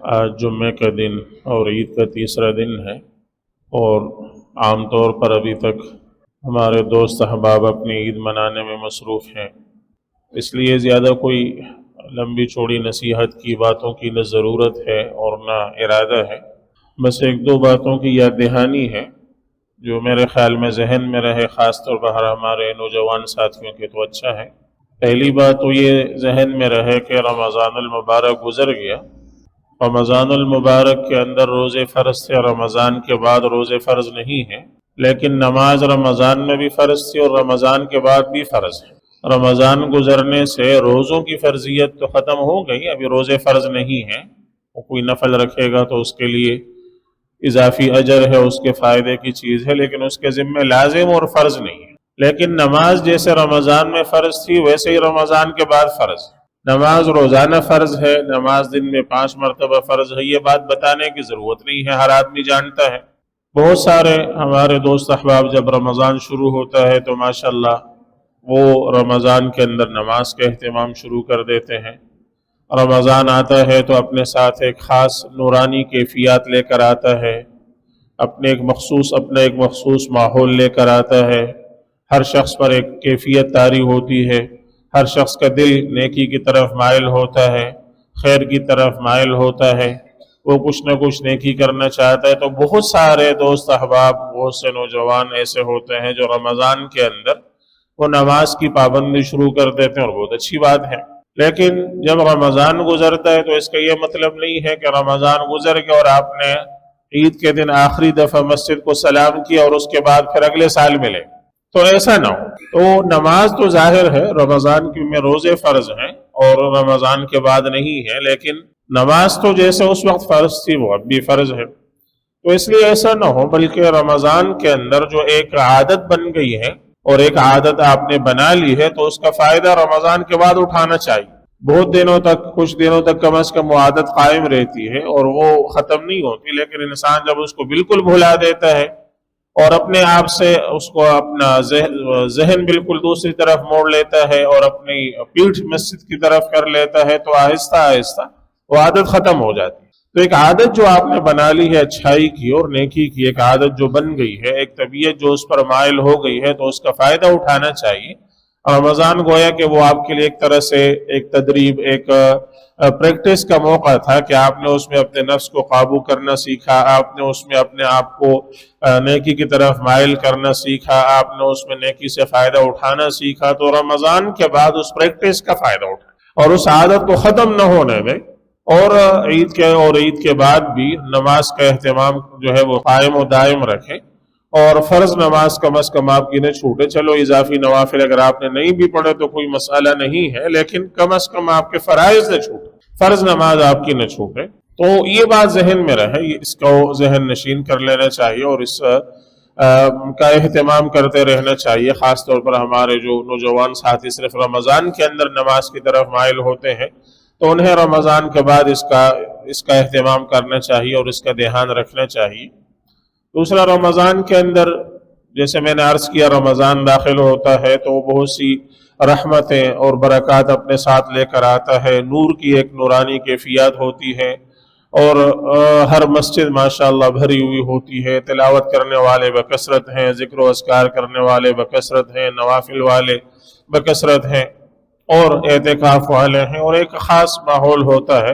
آج جمعے کا دن اور عید کا تیسرا دن ہے، اور عام طور پر ابھی تک ہمارے دوست احباب اپنی عید منانے میں مصروف ہیں، اس لیے زیادہ کوئی لمبی چوڑی نصیحت کی باتوں کی نہ ضرورت ہے اور نہ ارادہ ہے۔ بس ایک دو باتوں کی یاد دہانی ہے جو میرے خیال میں ذہن میں رہے، خاص طور پر ہمارے نوجوان ساتھیوں کے تو اچھا ہے۔ پہلی بات تو یہ ذہن میں رہے کہ رمضان المبارک گزر گیا۔ رمضان المبارک کے اندر روزے فرض تھے، رمضان کے بعد روزے فرض نہیں ہیں، لیکن نماز رمضان میں بھی فرض تھی اور رمضان کے بعد بھی فرض ہے۔ رمضان گزرنے سے روزوں کی فرضیت تو ختم ہو گئی، ابھی روزے فرض نہیں ہیں۔ کوئی نفل رکھے گا تو اس کے لیے اضافی اجر ہے، اس کے فائدے کی چیز ہے، لیکن اس کے ذمہ لازم اور فرض نہیں ہے۔ لیکن نماز جیسے رمضان میں فرض تھی ویسے ہی رمضان کے بعد فرض ہے۔ نماز روزانہ فرض ہے، نماز دن میں 5 مرتبہ فرض ہے، یہ بات بتانے کی ضرورت نہیں ہے، ہر آدمی جانتا ہے۔ بہت سارے ہمارے دوست احباب جب رمضان شروع ہوتا ہے تو ماشاءاللہ وہ رمضان کے اندر نماز کا اہتمام شروع کر دیتے ہیں۔ رمضان آتا ہے تو اپنے ساتھ ایک خاص نورانی کیفیات لے کر آتا ہے، اپنے ایک مخصوص ماحول لے کر آتا ہے۔ ہر شخص پر ایک کیفیت طاری ہوتی ہے، ہر شخص کا دل نیکی کی طرف مائل ہوتا ہے، خیر کی طرف مائل ہوتا ہے، وہ کچھ نہ کچھ نیکی کرنا چاہتا ہے۔ تو بہت سارے دوست احباب، بہت سے نوجوان ایسے ہوتے ہیں جو رمضان کے اندر وہ نماز کی پابندی شروع کر دیتے ہیں، اور بہت اچھی بات ہے۔ لیکن جب رمضان گزرتا ہے تو اس کا یہ مطلب نہیں ہے کہ رمضان گزر گیا اور آپ نے عید کے دن آخری دفعہ مسجد کو سلام کیا اور اس کے بعد پھر اگلے سال ملے، تو ایسا نہ ہو۔ تو نماز تو ظاہر ہے رمضان میں روزے فرض ہیں اور رمضان کے بعد نہیں ہے، لیکن نماز تو جیسے اس وقت فرض تھی وہ اب بھی فرض ہے۔ تو اس لیے ایسا نہ ہو، بلکہ رمضان کے اندر جو ایک عادت بن گئی ہے اور ایک عادت آپ نے بنا لی ہے تو اس کا فائدہ رمضان کے بعد اٹھانا چاہیے۔ بہت دنوں تک، کچھ دنوں تک کم از کم وہ عادت قائم رہتی ہے اور وہ ختم نہیں ہوتی، لیکن انسان جب اس کو بالکل بھلا دیتا ہے اور اپنے آپ سے اس کو اپنا ذہن بالکل دوسری طرف موڑ لیتا ہے اور اپنی پیٹھ مسجد کی طرف کر لیتا ہے تو آہستہ آہستہ وہ عادت ختم ہو جاتی ہے۔ تو ایک عادت جو آپ نے بنا لی ہے اچھائی کی اور نیکی کی، ایک عادت جو بن گئی ہے، ایک طبیعت جو اس پر مائل ہو گئی ہے، تو اس کا فائدہ اٹھانا چاہیے۔ رمضان گویا کہ وہ آپ کے لیے ایک طرح سے ایک تدریب، ایک پریکٹس کا موقع تھا کہ آپ نے اس میں اپنے نفس کو قابو کرنا سیکھا، آپ نے اس میں اپنے آپ کو نیکی کی طرف مائل کرنا سیکھا، آپ نے اس میں نیکی سے فائدہ اٹھانا سیکھا۔ تو رمضان کے بعد اس پریکٹس کا فائدہ اٹھا اور اس عادت کو ختم نہ ہونے میں، اور عید کے بعد بھی نماز کا اہتمام جو ہے وہ قائم و دائم رکھیں، اور فرض نماز کم از کم آپ کی نہ چھوٹے۔ چلو اضافی نوافل اگر آپ نے نہیں بھی پڑھے تو کوئی مسئلہ نہیں ہے، لیکن کم از کم آپ کے فرائض نہ چھوٹے، فرض نماز آپ کی نہ چھوٹے۔ تو یہ بات ذہن میں رہے، اس کو ذہن نشین کر لینا چاہیے اور اس کا اہتمام کرتے رہنا چاہیے۔ خاص طور پر ہمارے جو نوجوان ساتھی صرف رمضان کے اندر نماز کی طرف مائل ہوتے ہیں تو انہیں رمضان کے بعد اس کا اہتمام کرنا چاہیے اور اس کا دھیان رکھنا چاہیے۔ دوسرا، رمضان کے اندر جیسے میں نے عرض کیا رمضان داخل ہوتا ہے تو وہ بہت سی رحمتیں اور برکات اپنے ساتھ لے کر آتا ہے، نور کی ایک نورانی کیفیات ہوتی ہے، اور ہر مسجد ماشاءاللہ بھری ہوئی ہوتی ہے، تلاوت کرنے والے بکثرت ہیں، ذکر و اذکار کرنے والے بکثرت ہیں، نوافل والے بکثرت ہیں، اور اعتکاف والے ہیں، اور ایک خاص ماحول ہوتا ہے،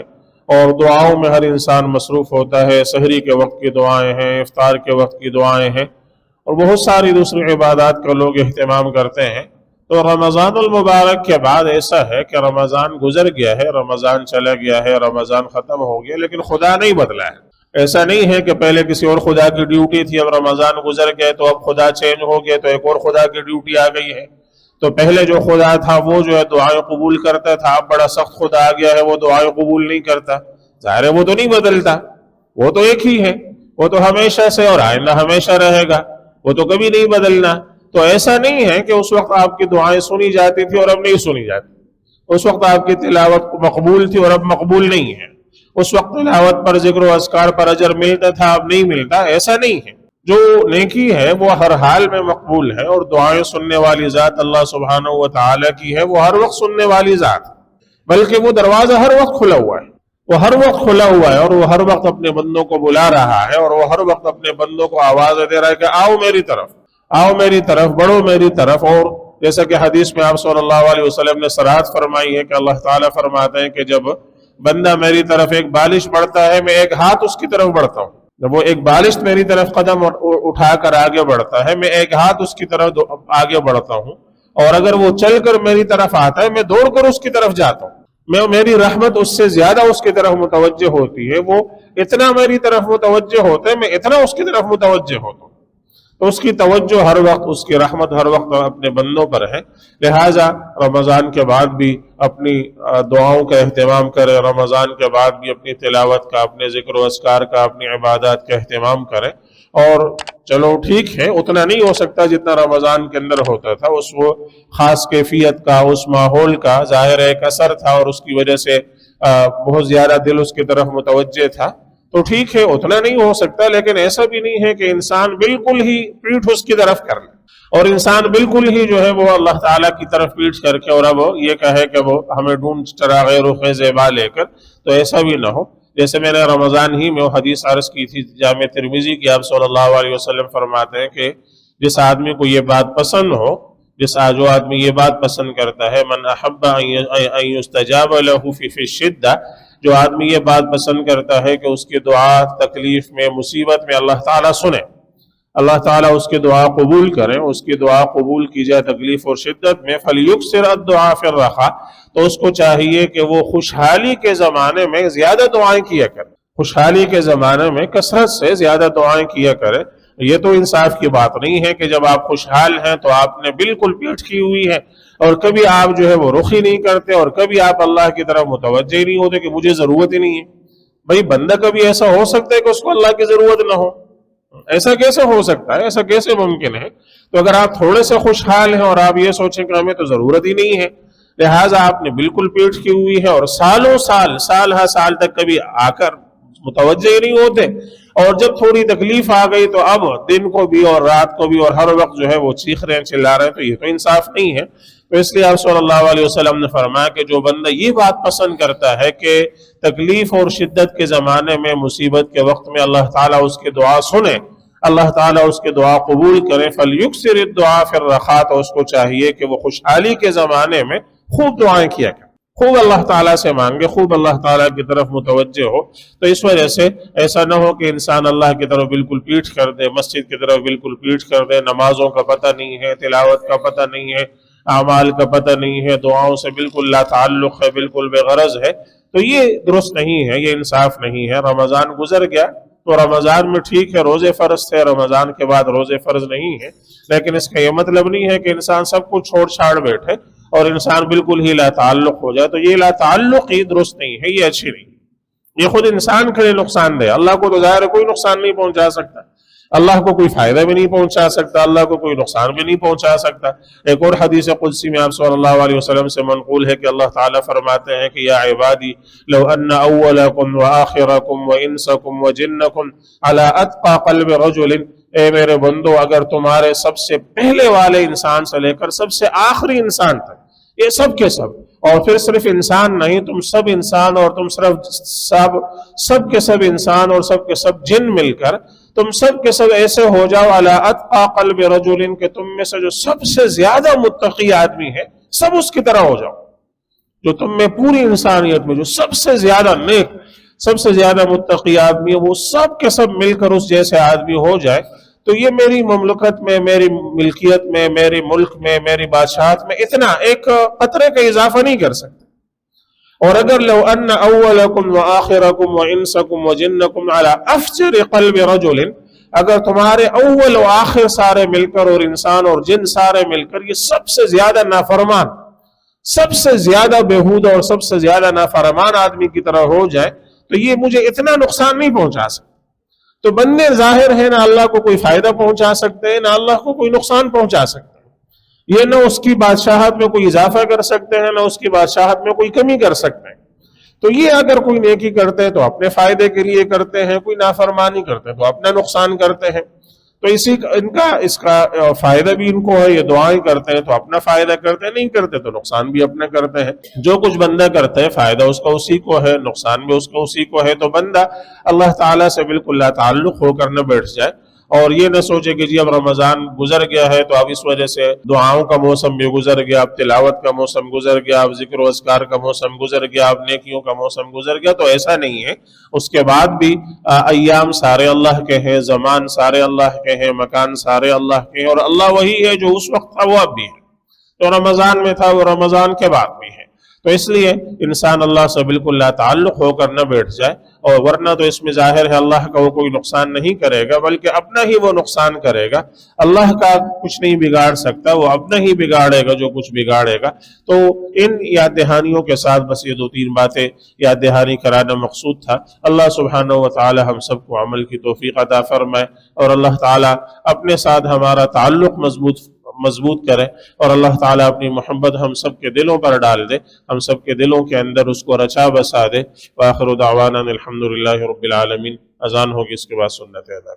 اور دعاؤں میں ہر انسان مصروف ہوتا ہے۔ سحری کے وقت کی دعائیں ہیں، افطار کے وقت کی دعائیں ہیں، اور بہت ساری دوسری عبادات کا لوگ اہتمام کرتے ہیں۔ تو رمضان المبارک کے بعد ایسا ہے کہ رمضان گزر گیا ہے، رمضان چلا گیا ہے، رمضان ختم ہو گیا، لیکن خدا نہیں بدلا ہے۔ ایسا نہیں ہے کہ پہلے کسی اور خدا کی ڈیوٹی تھی، اب رمضان گزر گئے تو اب خدا چینج ہو گیا تو ایک اور خدا کی ڈیوٹی آ گئی ہے۔ تو پہلے جو خدا تھا وہ جو ہے دعائیں قبول کرتا تھا، اب بڑا سخت خدا آ گیا ہے، وہ دعائیں قبول نہیں کرتا۔ ظاہر ہے وہ تو نہیں بدلتا، وہ تو ایک ہی ہے، وہ تو ہمیشہ سے اور آئندہ ہمیشہ رہے گا، وہ تو کبھی نہیں بدلنا۔ تو ایسا نہیں ہے کہ اس وقت آپ کی دعائیں سنی جاتی تھی اور اب نہیں سنی جاتی، اس وقت آپ کی تلاوت مقبول تھی اور اب مقبول نہیں ہے، اس وقت تلاوت پر، ذکر و اذکار پر اجر ملتا تھا اب نہیں ملتا، ایسا نہیں ہے۔ جو نیکی ہے وہ ہر حال میں مقبول ہے، اور دعائیں سننے والی ذات اللہ سبحانہ و تعالیٰ کی ہے، وہ ہر وقت سننے والی ذات، بلکہ وہ دروازہ ہر وقت کھلا ہوا ہے۔ وہ ہر وقت کھلا ہوا ہے اور وہ ہر وقت اپنے بندوں کو بلا رہا ہے اور وہ ہر وقت اپنے بندوں کو آواز دے رہا ہے کہ آؤ میری طرف، آؤ میری طرف، بڑھو میری طرف۔ اور جیسا کہ حدیث میں آپ صلی اللہ علیہ وسلم نے صراحت فرمائی ہے کہ اللہ تعالیٰ فرماتے ہیں کہ جب بندہ میری طرف ایک بالش بڑھتا ہے میں ایک ہاتھ اس کی طرف بڑھتا ہوں، جب وہ ایک بالش میری طرف قدم اٹھا کر آگے بڑھتا ہے میں ایک ہاتھ اس کی طرف آگے بڑھتا ہوں، اور اگر وہ چل کر میری طرف آتا ہے میں دوڑ کر اس کی طرف جاتا ہوں۔ میری رحمت اس سے زیادہ اس کی طرف متوجہ ہوتی ہے، وہ اتنا میری طرف متوجہ ہوتا ہے میں اتنا اس کی طرف متوجہ ہوتا ہوں۔ تو اس کی توجہ ہر وقت، اس کی رحمت ہر وقت اپنے بندوں پر ہے۔ لہٰذا رمضان کے بعد بھی اپنی دعاؤں کا اہتمام کرے، رمضان کے بعد بھی اپنی تلاوت کا، اپنے ذکر و اذکار کا، اپنی عبادات کا اہتمام کرے۔ اور چلو ٹھیک ہے، اتنا نہیں ہو سکتا جتنا رمضان کے اندر ہوتا تھا، اس وہ خاص کیفیت کا، اس ماحول کا ظاہر ایک اثر تھا اور اس کی وجہ سے بہت زیادہ دل اس کی طرف متوجہ تھا، تو ٹھیک ہے اتنا نہیں ہو سکتا، لیکن ایسا بھی نہیں ہے کہ انسان بالکل ہی پیٹھ اس کی طرف کر لے اور انسان بالکل ہی جو ہے وہ اللہ تعالیٰ کی طرف پیٹھ کر کے اور اب یہ کہے کہ وہ ہمیں ڈھونڈ چراغ رخ زیبا لے کر، تو ایسا بھی نہ ہو۔ جیسے میں نے رمضان ہی میں وہ حدیث عرض کی تھی جامع ترمذی کی، آپ صلی اللہ علیہ وسلم فرماتے ہیں کہ جس آدمی کو یہ بات پسند ہو، جو آدمی یہ بات پسند کرتا ہے، من احب ان یستجاب له فی الشدہ، جو آدمی یہ بات پسند کرتا ہے کہ اس کی دعا تکلیف میں، مصیبت میں اللہ تعالیٰ سنے، اللہ تعالیٰ اس کی دعا قبول کریں، اس کی دعا قبول کی جائے تکلیف اور شدت میں، فَلْيُكْثِرْ الدُّعَاءَ فِي الرَّخَاءِ، تو اس کو چاہیے کہ وہ خوشحالی کے زمانے میں زیادہ دعائیں کیا کرے، خوشحالی کے زمانے میں کثرت سے زیادہ دعائیں کیا کرے۔ یہ تو انصاف کی بات نہیں ہے کہ جب آپ خوشحال ہیں تو آپ نے بالکل پیٹھ کی ہوئی ہے اور کبھی آپ جو ہے وہ رخ ہی نہیں کرتے اور کبھی آپ اللہ کی طرف متوجہ ہی نہیں ہوتے کہ مجھے ضرورت ہی نہیں ہے۔ بھئی بندہ کبھی ایسا ہو سکتا ہے کہ اس کو اللہ کی ضرورت نہ ہو؟ ایسا کیسے ہو سکتا ہے؟ ایسا کیسے ممکن ہے؟ تو اگر آپ تھوڑے سے خوشحال ہیں اور آپ یہ سوچیں کہ ہمیں تو ضرورت ہی نہیں ہے، لہٰذا آپ نے بالکل پیٹھ کی ہوئی ہے اور سالوں سال ہر سال تک کبھی آ کر متوجہ ہی نہیں ہوتے، اور جب تھوڑی تکلیف آ گئی تو اب دن کو بھی اور رات کو بھی اور ہر وقت جو ہے وہ چیخ رہے ہیں، چلا رہے ہیں، تو یہ تو انصاف نہیں ہے۔ تو اس لیے آپ صلی اللہ علیہ وسلم نے فرمایا کہ جو بندہ یہ بات پسند کرتا ہے کہ تکلیف اور شدت کے زمانے میں، مصیبت کے وقت میں اللہ تعالیٰ اس کی دعا سنے، اللہ تعالیٰ اس کی دعا قبول کرے، فَلْيُكْثِرِ الدُّعَاءَ فِي الرَّخَاءِ، تو اس کو چاہیے کہ وہ خوشحالی کے زمانے میں خوب دعائیں کیا کرے، خوب اللہ تعالیٰ سے مانگے، خوب اللہ تعالیٰ کی طرف متوجہ ہو۔ تو اس وجہ سے ایسا نہ ہو کہ انسان اللہ کی طرف بالکل پیٹھ کر دے، مسجد کی طرف بالکل پیٹھ کر دے، نمازوں کا پتہ نہیں ہے، تلاوت کا پتہ نہیں ہے، اعمال کا پتہ نہیں ہے، دعاؤں سے بالکل لا تعلق ہے، بالکل بے غرض ہے، تو یہ درست نہیں ہے، یہ انصاف نہیں ہے۔ رمضان گزر گیا تو رمضان میں ٹھیک ہے روزے فرض تھے، رمضان کے بعد روزے فرض نہیں ہے، لیکن اس کا یہ مطلب نہیں ہے کہ انسان سب کچھ چھوڑ چھاڑ بیٹھے اور انسان بالکل ہی لا تعلق ہو جائے، تو یہ لا تعلق ہی درست نہیں ہے، یہ اچھی نہیں ہے، یہ خود انسان کے لیے نقصان دہ۔ اللہ کو تو ظاہر ہے کوئی نقصان نہیں پہنچا سکتا، اللہ کو کوئی فائدہ بھی نہیں پہنچا سکتا، اللہ کو کوئی نقصان بھی نہیں پہنچا سکتا۔ ایک اور حدیث قدسی میں آپ صلی اللہ علیہ وسلم سے منقول ہے کہ اللہ تعالیٰ فرماتے ہیں کہ یا عبادی لو ان اولکم وآخرکم وانسکم وجنکم علی اتقى قلب رجل، اے میرے بندو اگر تمہارے سب سے پہلے والے انسان سے لے کر سب سے آخری انسان تک، یہ سب کے سب، اور پھر صرف انسان نہیں، تم سب انسان اور تم صرف سب کے سب انسان اور سب کے سب جن مل کر تم سب کے سب ایسے ہو جاؤ علی اتقى قلب رجل، کہ تم میں سے جو سب سے زیادہ متقی آدمی ہے سب اس کی طرح ہو جاؤ، جو تم میں پوری انسانیت میں جو سب سے زیادہ نیک، سب سے زیادہ متقی آدمی ہے، وہ سب کے سب مل کر اس جیسے آدمی ہو جائے، تو یہ میری مملکت میں، میری ملکیت میں، میری ملک میں، میری بادشاہت میں اتنا ایک قطرے کا اضافہ نہیں کر سکتے۔ اور اگر لو ان اولکم وآخرکم وانسکم وجنکم علی افجر قلب رجل، اگر تمہارے اول و آخر سارے مل کر اور انسان اور جن سارے مل کر یہ سب سے زیادہ نافرمان، سب سے زیادہ بےہودہ اور سب سے زیادہ نافرمان آدمی کی طرح ہو جائے، تو یہ مجھے اتنا نقصان نہیں پہنچا سکتا۔ تو بندے ظاہر ہے نہ اللہ کو کوئی فائدہ پہنچا سکتے ہیں، نہ اللہ کو کوئی نقصان پہنچا سکتے ہیں، یہ نہ اس کی بادشاہت میں کوئی اضافہ کر سکتے ہیں، نہ اس کی بادشاہت میں کوئی کمی کر سکتے ہیں۔ تو یہ اگر کوئی نیکی کرتے ہیں تو اپنے فائدے کے لیے کرتے ہیں، کوئی نافرمانی کرتے ہیں تو اپنا نقصان کرتے ہیں۔ تو اس کا فائدہ بھی ان کو ہے، یہ دعائیں کرتے ہیں تو اپنا فائدہ کرتے ہیں، نہیں کرتے تو نقصان بھی اپنا کرتے ہیں۔ جو کچھ بندہ کرتا ہے فائدہ اس کا اسی کو ہے، نقصان بھی اس کا اسی کو ہے، تو بندہ اللہ تعالیٰ سے بالکل لا تعلق ہو کر نہ بیٹھ جائے، اور یہ نہ سوچے کہ جی اب رمضان گزر گیا ہے تو اب اس وجہ سے دعاؤں کا موسم بھی گزر گیا، اب تلاوت کا موسم گزر گیا، اب ذکر و اذکار کا موسم گزر گیا، اب نیکیوں کا موسم گزر گیا، تو ایسا نہیں ہے۔ اس کے بعد بھی ایام سارے اللہ کے ہیں، زمان سارے اللہ کے ہیں، مکان سارے اللہ کے ہیں، اور اللہ وہی ہے جو اس وقت تھا وہ اب بھی ہے، جو رمضان میں تھا وہ رمضان کے بعد بھی ہے۔ تو اس لیے انسان اللہ سے بالکل لا تعلق ہو کر نہ بیٹھ جائے، اور ورنہ تو اس میں ظاہر ہے اللہ کا وہ کوئی نقصان نہیں کرے گا، بلکہ اپنا ہی وہ نقصان کرے گا۔ اللہ کا کچھ نہیں بگاڑ سکتا، وہ اپنا ہی بگاڑے گا جو کچھ بگاڑے گا۔ تو ان یاد دہانیوں کے ساتھ بس یہ 2-3 باتیں یاد دہانی کرانا مقصود تھا۔ اللہ سبحانہ وتعالی ہم سب کو عمل کی توفیق عطا فرمائے، اور اللہ تعالی اپنے ساتھ ہمارا تعلق مضبوط کرے، اور اللہ تعالیٰ اپنی محبت ہم سب کے دلوں پر ڈال دے، ہم سب کے دلوں کے اندر اس کو رچا بسا دے۔ وآخر دعوانا الحمدللہ رب العالمین۔ اذان ہوگی، اس کے بعد سنت ادا۔